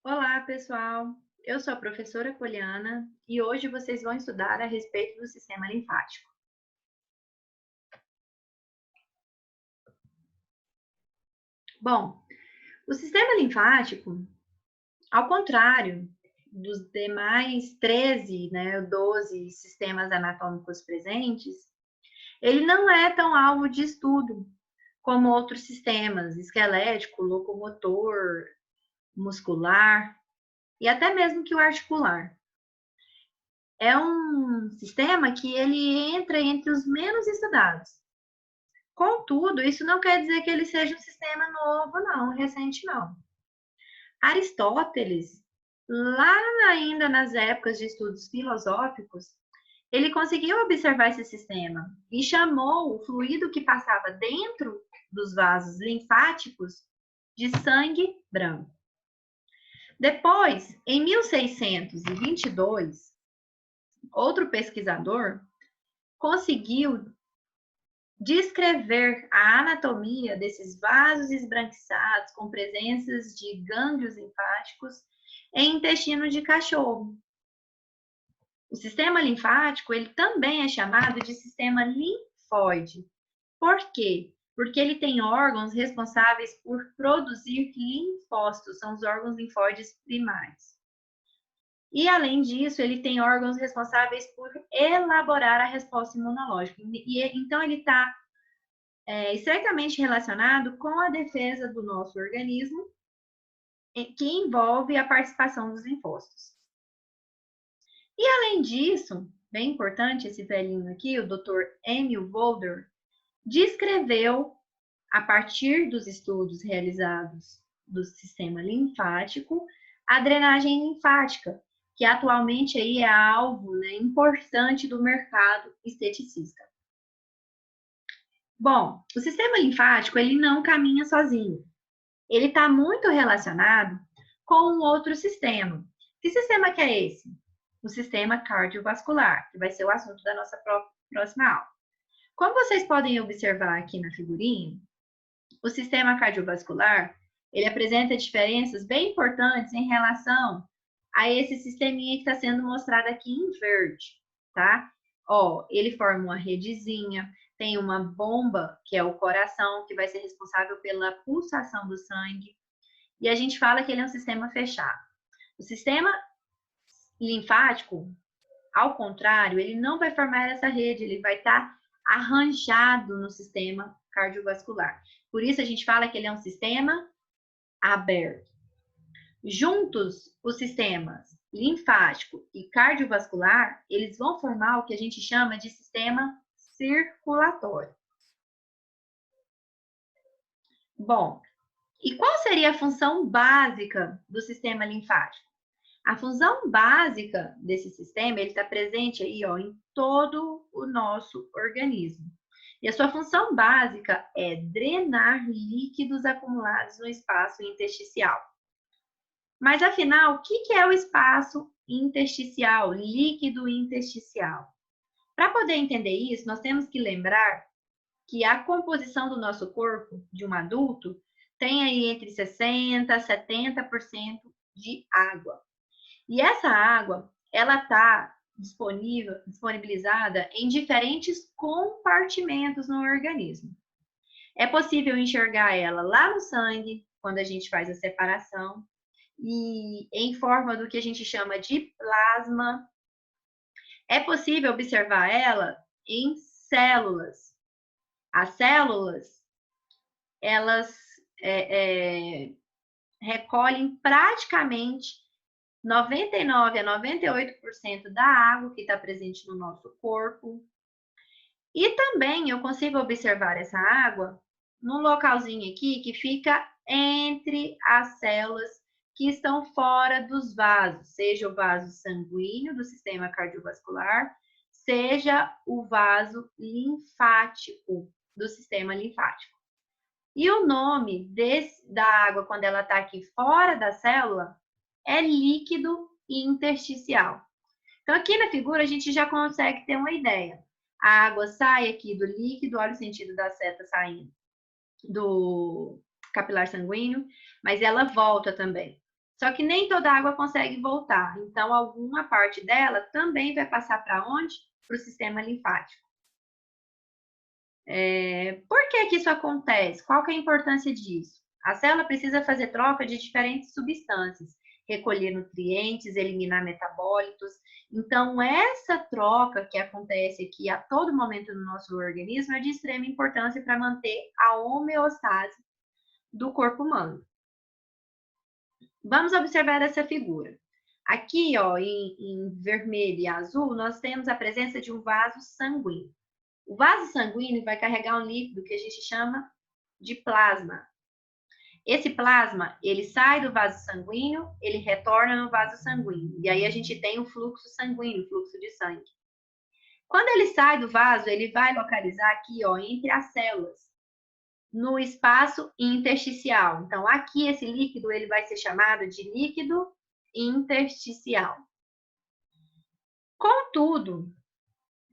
Olá, pessoal! Eu sou a professora Poliana e hoje vocês vão estudar a respeito do sistema linfático. Bom, o sistema linfático, ao contrário dos demais 13, 12 sistemas anatômicos presentes, ele não é tão alvo de estudo como outros sistemas, esquelético, locomotor, muscular e até mesmo que o articular. É um sistema que ele entra entre os menos estudados. Contudo, isso não quer dizer que ele seja um sistema novo, não, recente não. Aristóteles, lá ainda nas épocas de estudos filosóficos, ele conseguiu observar esse sistema e chamou o fluido que passava dentro dos vasos linfáticos de sangue branco. Depois, em 1622, outro pesquisador conseguiu descrever a anatomia desses vasos esbranquiçados com presenças de gânglios linfáticos em intestino de cachorro. O sistema linfático, ele também é chamado de sistema linfóide. Por quê? Porque ele tem órgãos responsáveis por produzir linfócitos, são os órgãos linfóides primários. E, além disso, ele tem órgãos responsáveis por elaborar a resposta imunológica. Então, ele está estreitamente relacionado com a defesa do nosso organismo, que envolve a participação dos linfócitos. E, além disso, bem importante esse velhinho aqui, o Dr. Emil Boulder, descreveu, a partir dos estudos realizados do sistema linfático, a drenagem linfática, que atualmente aí é alvo, importante do mercado esteticista. Bom, o sistema linfático ele não caminha sozinho. Ele está muito relacionado com um outro sistema. Que sistema que é esse? O sistema cardiovascular, que vai ser o assunto da nossa próxima aula. Como vocês podem observar aqui na figurinha, o sistema cardiovascular, ele apresenta diferenças bem importantes em relação a esse sisteminha que está sendo mostrado aqui em verde, tá? Ó, ele forma uma redezinha, tem uma bomba, que é o coração, que vai ser responsável pela pulsação do sangue, e a gente fala que ele é um sistema fechado. O sistema linfático, ao contrário, ele não vai formar essa rede, ele vai estar arranjado no sistema cardiovascular. Por isso a gente fala que ele é um sistema aberto. Juntos, os sistemas linfático e cardiovascular, eles vão formar o que a gente chama de sistema circulatório. Bom, e qual seria a função básica do sistema linfático? A função básica desse sistema, ele está presente aí, ó, em todo o nosso organismo. E a sua função básica é drenar líquidos acumulados no espaço intersticial. Mas, afinal, o que é o espaço intersticial, líquido intersticial? Para poder entender isso, nós temos que lembrar que a composição do nosso corpo, de um adulto, tem aí entre 60% a 70% de água. E essa água, ela está disponibilizada em diferentes compartimentos no organismo. É possível enxergar ela lá no sangue, quando a gente faz a separação, e em forma do que a gente chama de plasma. É possível observar ela em células. As células, elas recolhem praticamente 99 a 98% da água que está presente no nosso corpo. E também eu consigo observar essa água num localzinho aqui que fica entre as células que estão fora dos vasos, seja o vaso sanguíneo do sistema cardiovascular, seja o vaso linfático do sistema linfático. E o nome da água, quando ela está aqui fora da célula, é líquido intersticial. Então, aqui na figura, a gente já consegue ter uma ideia. A água sai aqui do líquido, olha o sentido da seta saindo do capilar sanguíneo, mas ela volta também. Só que nem toda a água consegue voltar. Então, alguma parte dela também vai passar para onde? Para o sistema linfático. Por que isso acontece? Qual que é a importância disso? A célula precisa fazer troca de diferentes substâncias, recolher nutrientes, eliminar metabólitos. Então, essa troca que acontece aqui a todo momento no nosso organismo é de extrema importância para manter a homeostase do corpo humano. Vamos observar essa figura. Aqui, ó, em vermelho e azul, nós temos a presença de um vaso sanguíneo. O vaso sanguíneo vai carregar um líquido que a gente chama de plasma. Esse plasma, ele sai do vaso sanguíneo, ele retorna no vaso sanguíneo. E aí a gente tem o fluxo sanguíneo, o fluxo de sangue. Quando ele sai do vaso, ele vai localizar aqui, ó, entre as células, no espaço intersticial. Então, aqui esse líquido, ele vai ser chamado de líquido intersticial. Contudo,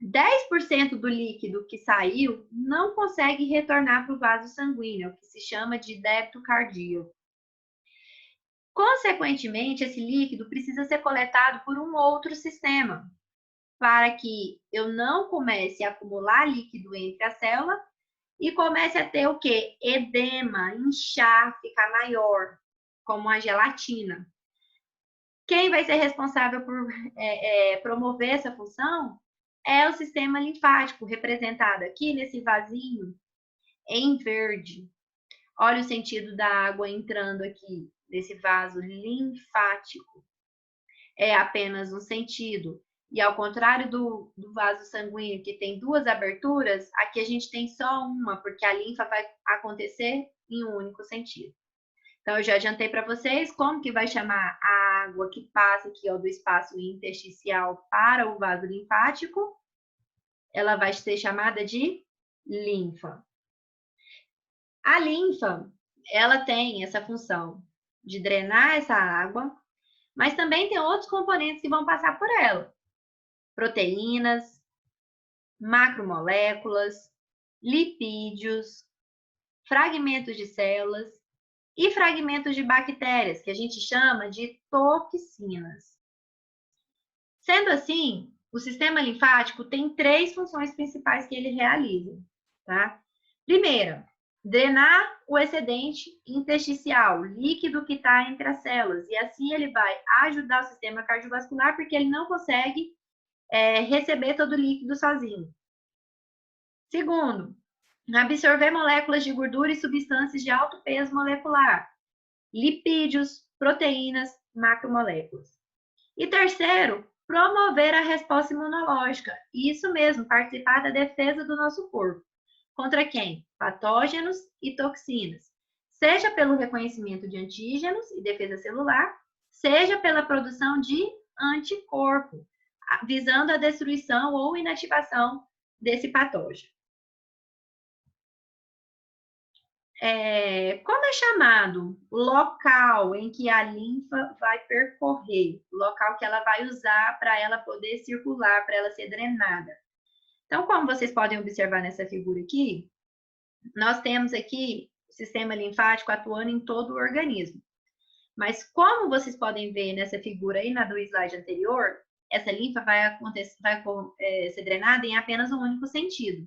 10% do líquido que saiu não consegue retornar para o vaso sanguíneo, o que se chama de débito cardíaco. Consequentemente, esse líquido precisa ser coletado por um outro sistema, para que eu não comece a acumular líquido entre a célula e comece a ter o quê? Edema, inchar, ficar maior, como a gelatina. Quem vai ser responsável por promover essa função é o sistema linfático, representado aqui nesse vasinho em verde. Olha o sentido da água entrando aqui nesse vaso linfático. É apenas um sentido. E ao contrário do vaso sanguíneo, que tem duas aberturas, aqui a gente tem só uma, porque a linfa vai acontecer em um único sentido. Então, eu já adiantei para vocês como que vai chamar a água que passa aqui, ó, do espaço intersticial para o vaso linfático. Ela vai ser chamada de linfa. A linfa, ela tem essa função de drenar essa água, mas também tem outros componentes que vão passar por ela. Proteínas, macromoléculas, lipídios, fragmentos de células e fragmentos de bactérias, que a gente chama de toxinas. Sendo assim, o sistema linfático tem 3 funções principais que ele realiza, tá? Primeira, drenar o excedente intersticial, o líquido que está entre as células, e assim ele vai ajudar o sistema cardiovascular, porque ele não consegue receber todo o líquido sozinho. Segundo, absorver moléculas de gordura e substâncias de alto peso molecular, lipídios, proteínas, macromoléculas. E terceiro, promover a resposta imunológica. Isso mesmo, participar da defesa do nosso corpo. Contra quem? Patógenos e toxinas. Seja pelo reconhecimento de antígenos e defesa celular, seja pela produção de anticorpo, visando a destruição ou inativação desse patógeno. Como é chamado o local em que a linfa vai percorrer, o local que ela vai usar para ela poder circular, para ela ser drenada? Então, como vocês podem observar nessa figura aqui, nós temos aqui o sistema linfático atuando em todo o organismo. Mas como vocês podem ver nessa figura aí, na do slide anterior, essa linfa vai ser drenada em apenas um único sentido.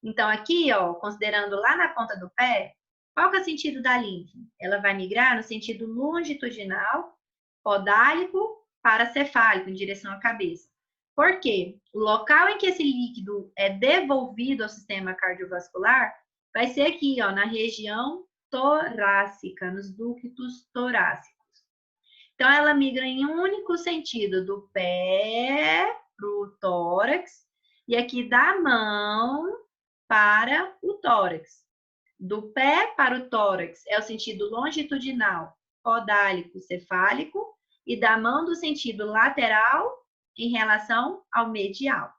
Então, aqui, ó, considerando lá na ponta do pé, qual que é o sentido da linfa? Ela vai migrar no sentido longitudinal, podálico para cefálico, em direção à cabeça. Por quê? O local em que esse líquido é devolvido ao sistema cardiovascular vai ser aqui, ó, na região torácica, nos ductos torácicos. Então, ela migra em um único sentido, do pé para o tórax, e aqui da mão para o tórax. Do pé para o tórax é o sentido longitudinal, podálico, cefálico, e da mão do sentido lateral em relação ao medial.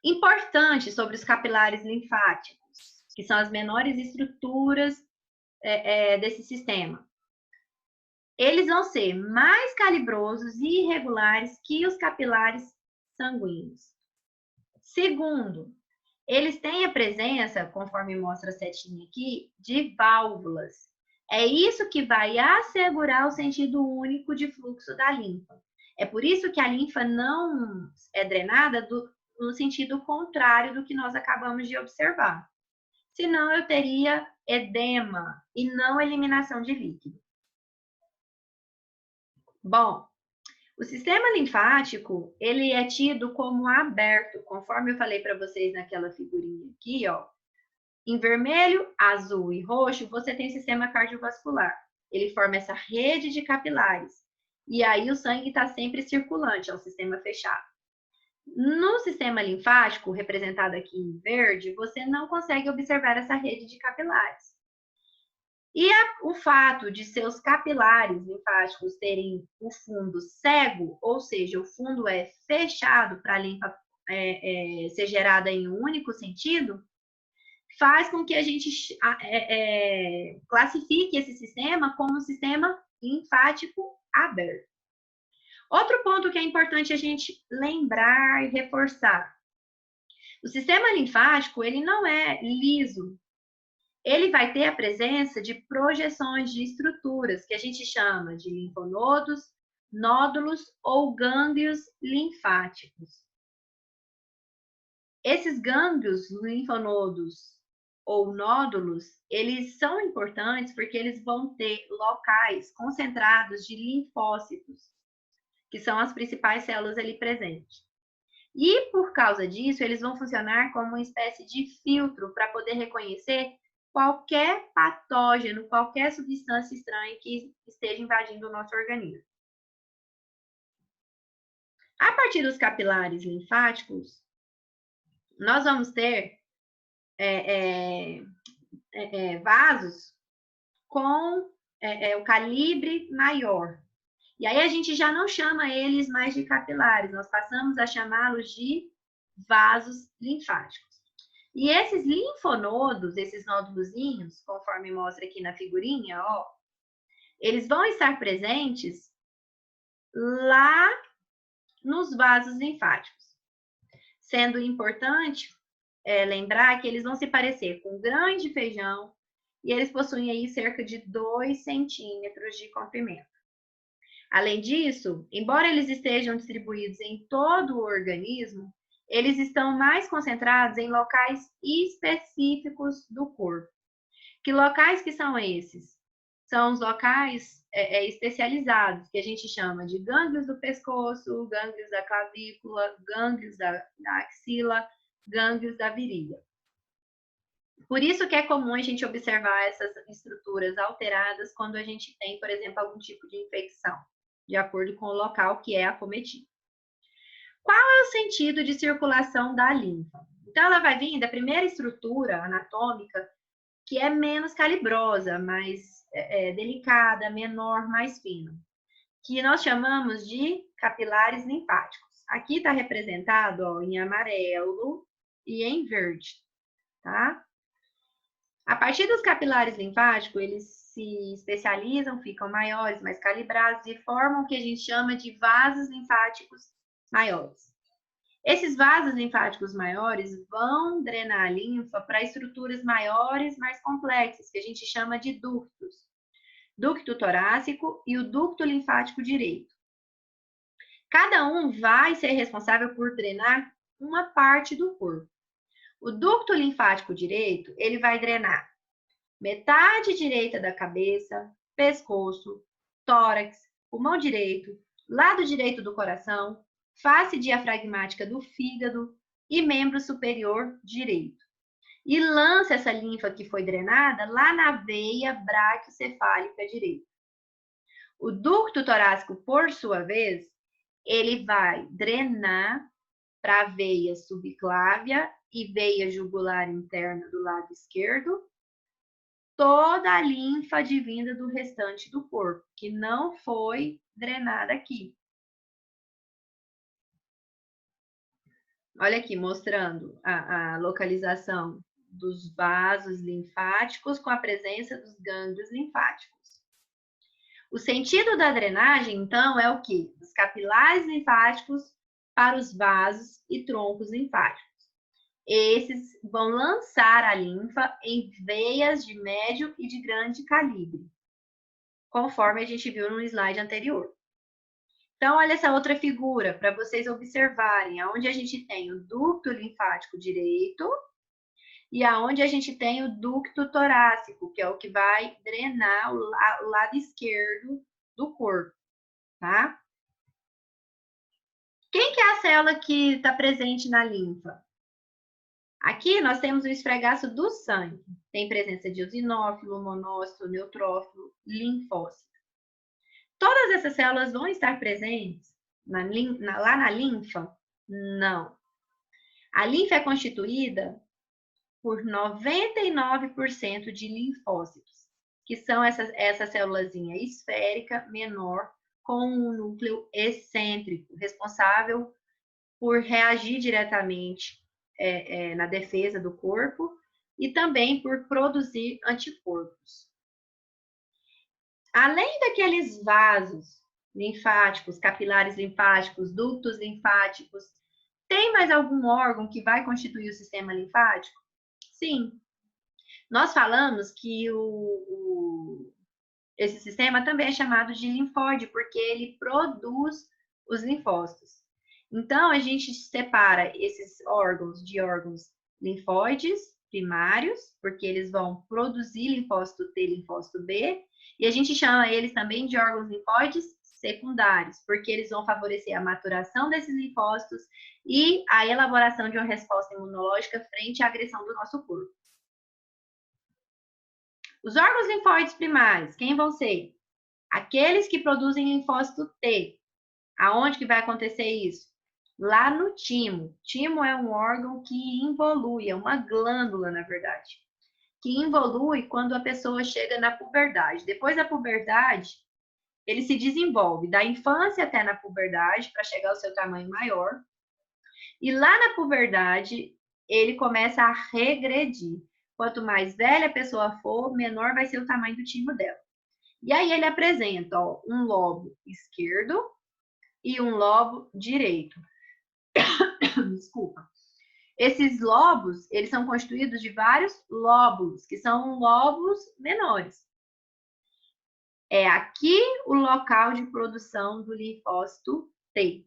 Importante sobre os capilares linfáticos, que são as menores estruturas desse sistema. Eles vão ser mais calibrosos e irregulares que os capilares sanguíneos. Segundo, eles têm a presença, conforme mostra a setinha aqui, de válvulas. É isso que vai assegurar o sentido único de fluxo da linfa. É por isso que a linfa não é drenada no sentido contrário do que nós acabamos de observar. Senão eu teria edema e não eliminação de líquido. Bom, o sistema linfático, ele é tido como aberto, conforme eu falei para vocês naquela figurinha aqui, ó. Em vermelho, azul e roxo, você tem sistema cardiovascular. Ele forma essa rede de capilares. E aí o sangue está sempre circulante, é um sistema fechado. No sistema linfático, representado aqui em verde, você não consegue observar essa rede de capilares. E o fato de seus capilares linfáticos terem o fundo cego, ou seja, o fundo é fechado para a linfa ser gerada em um único sentido, faz com que a gente classifique esse sistema como um sistema linfático aberto. Outro ponto que é importante a gente lembrar e reforçar. O sistema linfático, ele não é liso. Ele vai ter a presença de projeções de estruturas, que a gente chama de linfonodos, nódulos ou gânglios linfáticos. Esses gânglios, linfonodos ou nódulos, eles são importantes porque eles vão ter locais concentrados de linfócitos, que são as principais células ali presentes. E por causa disso, eles vão funcionar como uma espécie de filtro para poder reconhecer qualquer patógeno, qualquer substância estranha que esteja invadindo o nosso organismo. A partir dos capilares linfáticos, nós vamos ter vasos com o calibre maior. E aí a gente já não chama eles mais de capilares, nós passamos a chamá-los de vasos linfáticos. E esses linfonodos, esses nódulozinhos, conforme mostra aqui na figurinha, ó, eles vão estar presentes lá nos vasos linfáticos. Sendo importante lembrar que eles vão se parecer com um grande feijão e eles possuem aí cerca de 2 centímetros de comprimento. Além disso, embora eles estejam distribuídos em todo o organismo, eles estão mais concentrados em locais específicos do corpo. Que locais que são esses? São os locais especializados, que a gente chama de gânglios do pescoço, gânglios da clavícula, gânglios da axila, gânglios da virilha. Por isso que é comum a gente observar essas estruturas alteradas quando a gente tem, por exemplo, algum tipo de infecção, de acordo com o local que é acometido. Qual é o sentido de circulação da linfa? Então, ela vai vir da primeira estrutura anatômica, que é menos calibrosa, mais delicada, menor, mais fina, que nós chamamos de capilares linfáticos. Aqui está representado ó, em amarelo e em verde, tá? A partir dos capilares linfáticos, eles se especializam, ficam maiores, mais calibrados e formam o que a gente chama de vasos linfáticos maiores. Esses vasos linfáticos maiores vão drenar a linfa para estruturas maiores, mais complexas, que a gente chama de ductos. Ducto torácico e o ducto linfático direito. Cada um vai ser responsável por drenar uma parte do corpo. O ducto linfático direito, ele vai drenar metade direita da cabeça, pescoço, tórax, pulmão direito, lado direito do coração, face diafragmática do fígado e membro superior direito. E lança essa linfa que foi drenada lá na veia braquiocefálica direita. O ducto torácico, por sua vez, ele vai drenar para a veia subclávia e veia jugular interna do lado esquerdo, toda a linfa advinda do restante do corpo, que não foi drenada aqui. Olha aqui, mostrando a localização dos vasos linfáticos com a presença dos gânglios linfáticos. O sentido da drenagem, então, é o quê? Dos capilares linfáticos para os vasos e troncos linfáticos. Esses vão lançar a linfa em veias de médio e de grande calibre. conforme a gente viu no slide anterior. Então, olha essa outra figura, para vocês observarem, onde a gente tem o ducto linfático direito e aonde a gente tem o ducto torácico, que é o que vai drenar o lado esquerdo do corpo, tá? Quem que é a célula que está presente na linfa? Aqui nós temos o esfregaço do sangue. Tem presença de eosinófilo, monócito, neutrófilo, linfócito. Todas essas células vão estar presentes lá na linfa? Não. A linfa é constituída por 99% de linfócitos, que são essa célulazinha esférica menor com um núcleo excêntrico, responsável por reagir diretamente na defesa do corpo e também por produzir anticorpos. Além daqueles vasos linfáticos, capilares linfáticos, ductos linfáticos, tem mais algum órgão que vai constituir o sistema linfático? Sim. Nós falamos que esse sistema também é chamado de linfóide, porque ele produz os linfócitos. Então, a gente separa esses órgãos de órgãos linfóides primários, porque eles vão produzir linfócito T e linfócito B, e a gente chama eles também de órgãos linfóides secundários, porque eles vão favorecer a maturação desses linfócitos e a elaboração de uma resposta imunológica frente à agressão do nosso corpo. Os órgãos linfóides primários, quem vão ser? Aqueles que produzem linfócito T. Aonde que vai acontecer isso? Lá no timo. Timo é um órgão que involui, é uma glândula, na verdade, que involui quando a pessoa chega na puberdade. Depois da puberdade, ele se desenvolve da infância até na puberdade para chegar ao seu tamanho maior. E lá na puberdade, ele começa a regredir. Quanto mais velha a pessoa for, menor vai ser o tamanho do timo dela. E aí ele apresenta um lobo esquerdo e um lobo direito. Desculpa. Esses lobos, eles são constituídos de vários lóbulos, que são lobos menores. É aqui o local de produção do linfócito T.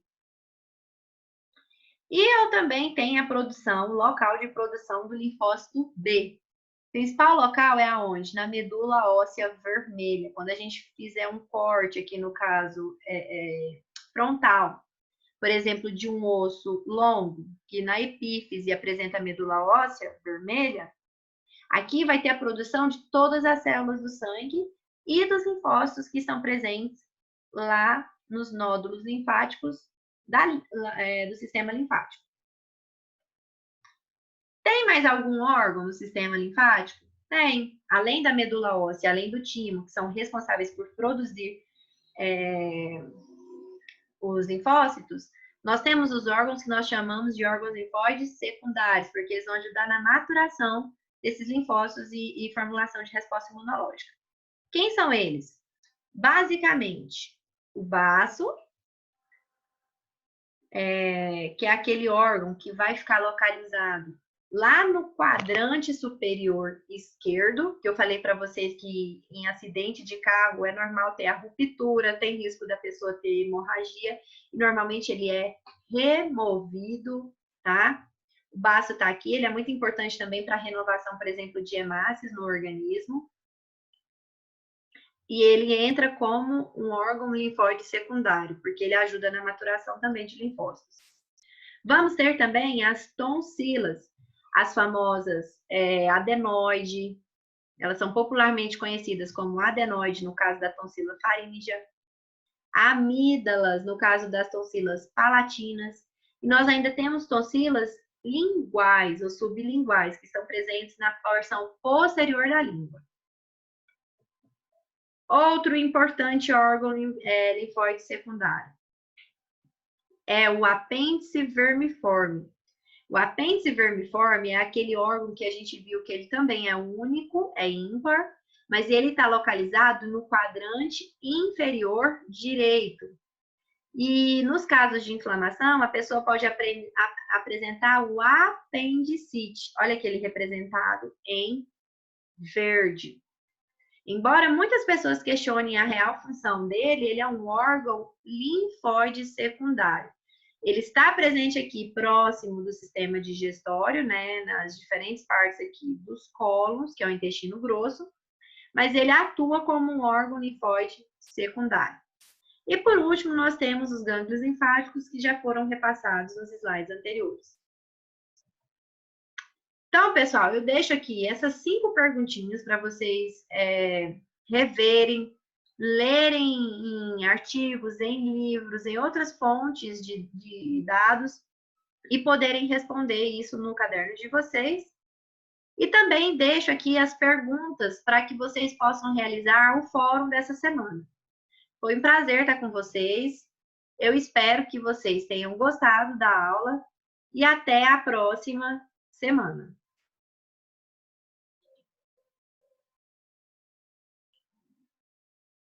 E eu também tenho a produção, o local de produção do linfócito B. O principal local é aonde? Na medula óssea vermelha. Quando a gente fizer um corte aqui, no caso, frontal, por exemplo, de um osso longo, que na epífise apresenta a medula óssea vermelha, aqui vai ter a produção de todas as células do sangue e dos linfócitos que estão presentes lá nos nódulos linfáticos do sistema linfático. Tem mais algum órgão no sistema linfático? Tem. Além da medula óssea, além do timo, que são responsáveis por produzir os linfócitos, nós temos os órgãos que nós chamamos de órgãos linfóides secundários, porque eles vão ajudar na maturação desses linfócitos e formulação de resposta imunológica. Quem são eles? Basicamente, o baço, que é aquele órgão que vai ficar localizado lá no quadrante superior esquerdo, que eu falei para vocês que em acidente de carro é normal ter a ruptura, tem risco da pessoa ter hemorragia, e normalmente ele é removido, tá? O baço tá aqui, ele é muito importante também para a renovação, por exemplo, de hemácias no organismo. E ele entra como um órgão linfóide secundário, porque ele ajuda na maturação também de linfócitos. Vamos ter também as tonsilas, as famosas adenoide, elas são popularmente conhecidas como adenoide, no caso da tonsila faríngea, amígdalas, no caso das tonsilas palatinas, e nós ainda temos tonsilas linguais ou sublinguais, que estão presentes na porção posterior da língua. Outro importante órgão linfóide secundário é o apêndice vermiforme. O apêndice vermiforme é aquele órgão que a gente viu que ele também é único, é ímpar, mas ele está localizado no quadrante inferior direito. E nos casos de inflamação, a pessoa pode apresentar o apendicite. Olha aquele representado em verde. Embora muitas pessoas questionem a real função dele, ele é um órgão linfóide secundário. Ele está presente aqui próximo do sistema digestório, né, nas diferentes partes aqui dos cólons, que é o intestino grosso, mas ele atua como um órgão linfóide secundário. E por último, nós temos os gânglios linfáticos, que já foram repassados nos slides anteriores. Então, pessoal, eu deixo aqui essas 5 perguntinhas para vocês reverem, lerem em artigos, em livros, em outras fontes de dados e poderem responder isso no caderno de vocês. E também deixo aqui as perguntas para que vocês possam realizar o fórum dessa semana. Foi um prazer estar com vocês. Eu espero que vocês tenham gostado da aula e até a próxima semana.